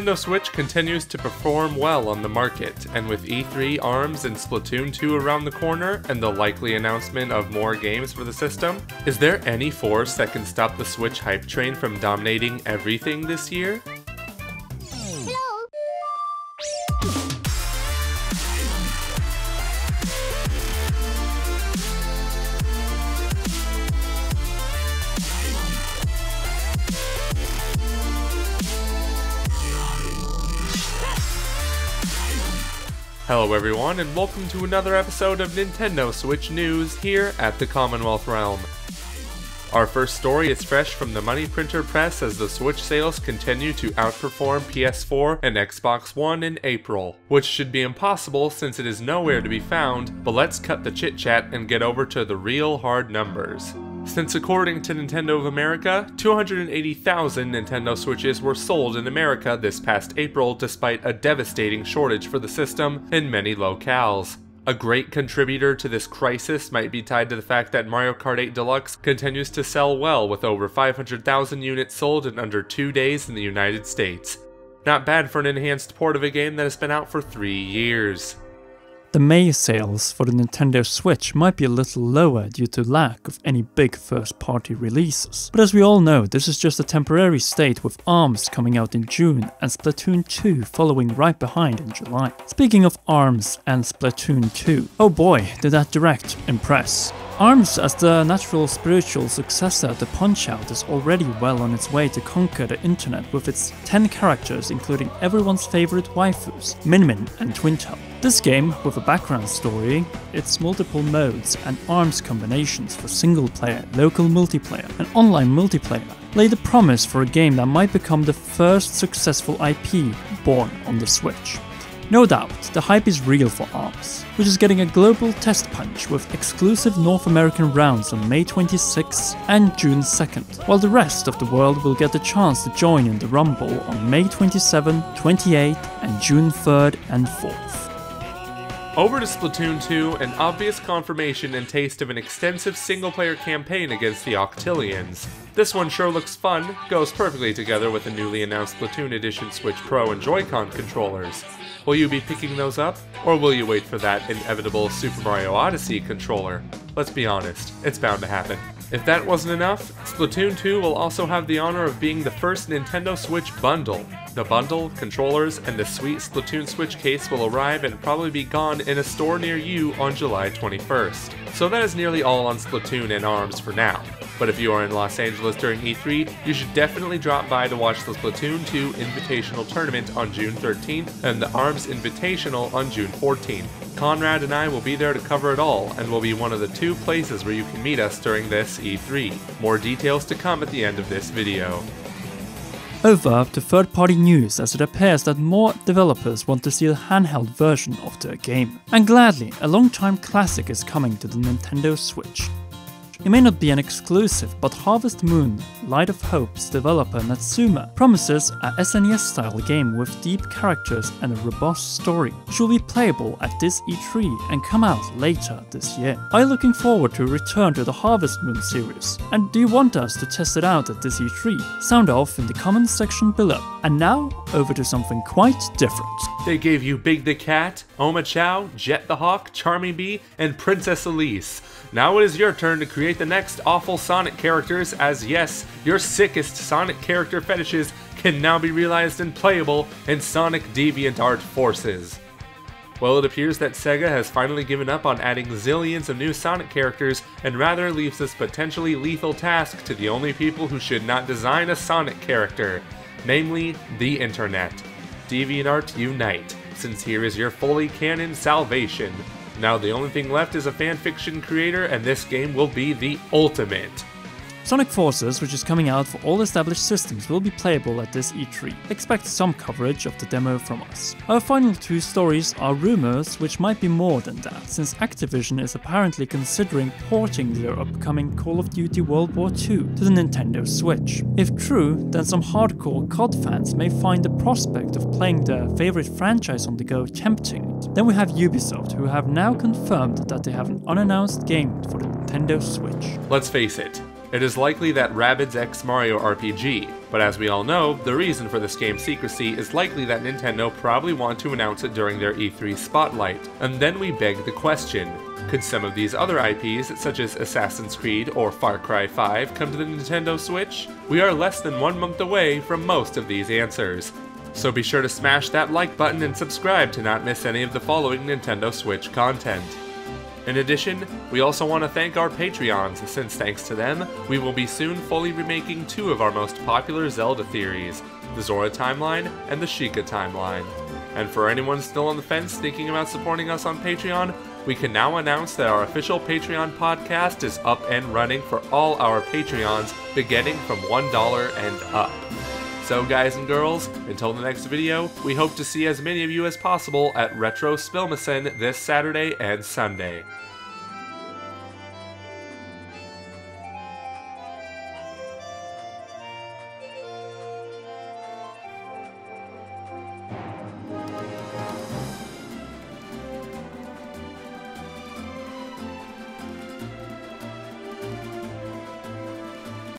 Nintendo Switch continues to perform well on the market, and with E3, ARMS, and Splatoon 2 around the corner, and the likely announcement of more games for the system, is there any force that can stop the Switch hype train from dominating everything this year? Hello everyone, and welcome to another episode of Nintendo Switch News here at the Commonwealth Realm. Our first story is fresh from the money printer press as the Switch sales continue to outperform PS4 and Xbox One in April, which should be impossible since it is nowhere to be found, but let's cut the chit-chat and get over to the real hard numbers. Since according to Nintendo of America, 280,000 Nintendo Switches were sold in America this past April despite a devastating shortage for the system in many locales. A great contributor to this crisis might be tied to the fact that Mario Kart 8 Deluxe continues to sell well with over 500,000 units sold in under 2 days in the United States. Not bad for an enhanced port of a game that has been out for 3 years. The May sales for the Nintendo Switch might be a little lower due to lack of any big first-party releases. But as we all know, this is just a temporary state with ARMS coming out in June and Splatoon 2 following right behind in July. Speaking of ARMS and Splatoon 2, oh boy, did that Direct impress. ARMS, as the natural spiritual successor to Punch-Out, is already well on its way to conquer the internet with its 10 characters including everyone's favorite waifus, Min-Min and Twintelle. This game, with a background story, its multiple modes and ARMS combinations for single player, local multiplayer and online multiplayer, lay the promise for a game that might become the first successful IP born on the Switch. No doubt, the hype is real for ARMS, which is getting a global test punch with exclusive North American rounds on May 26th and June 2nd, while the rest of the world will get the chance to join in the Rumble on May 27th, 28th and June 3rd and 4th. Over to Splatoon 2, an obvious confirmation and taste of an extensive single-player campaign against the Octillions. This one sure looks fun, goes perfectly together with the newly announced Splatoon Edition Switch Pro and Joy-Con controllers. Will you be picking those up, or will you wait for that inevitable Super Mario Odyssey controller? Let's be honest, it's bound to happen. If that wasn't enough, Splatoon 2 will also have the honor of being the first Nintendo Switch bundle. The bundle, controllers, and the sweet Splatoon Switch case will arrive and probably be gone in a store near you on July 21st. So that is nearly all on Splatoon and ARMS for now. But if you are in Los Angeles during E3, you should definitely drop by to watch the Splatoon 2 Invitational Tournament on June 13th and the ARMS Invitational on June 14th. Conrad and I will be there to cover it all, and will be one of the 2 places where you can meet us during this E3. More details to come at the end of this video. Over to third-party news, as it appears that more developers want to see a handheld version of their game. And gladly, a long-time classic is coming to the Nintendo Switch. It may not be an exclusive, but Harvest Moon, Light of Hope's developer Natsume promises a SNES-style game with deep characters and a robust story, which will be playable at this E3 and come out later this year. Are you looking forward to a return to the Harvest Moon series? And do you want us to test it out at this E3? Sound off in the comments section below. And now, over to something quite different. They gave you Big the Cat, Oma Chow, Jet the Hawk, Charming Bee, and Princess Elise. Now it is your turn to create the next awful Sonic characters, as yes, your sickest Sonic character fetishes can now be realized and playable in Sonic DeviantArt Forces. Well, it appears that Sega has finally given up on adding zillions of new Sonic characters and rather leaves this potentially lethal task to the only people who should not design a Sonic character, namely the internet. DeviantArt Unite, since here is your fully canon salvation. Now the only thing left is a fanfiction creator, and this game will be the ultimate. Sonic Forces, which is coming out for all established systems, will be playable at this E3. Expect some coverage of the demo from us. Our final 2 stories are rumors, which might be more than that, since Activision is apparently considering porting their upcoming Call of Duty World War II to the Nintendo Switch. If true, then some hardcore COD fans may find the prospect of playing their favorite franchise on the go tempting. Then we have Ubisoft, who have now confirmed that they have an unannounced game for the Nintendo Switch. Let's face it, It is likely that Rabbids X Mario RPG, but as we all know, the reason for this game's secrecy is likely that Nintendo probably want to announce it during their E3 spotlight. And then we beg the question, could some of these other IPs, such as Assassin's Creed or Far Cry 5, come to the Nintendo Switch? We are less than 1 month away from most of these answers. So be sure to smash that like button and subscribe to not miss any of the following Nintendo Switch content. In addition, we also want to thank our Patreons, since thanks to them, we will be soon fully remaking 2 of our most popular Zelda theories, the Zora timeline and the Sheikah timeline. And for anyone still on the fence thinking about supporting us on Patreon, we can now announce that our official Patreon podcast is up and running for all our Patreons, beginning from $1 and up. So guys and girls, until the next video, we hope to see as many of you as possible at Retro Spilmacen this Saturday and Sunday.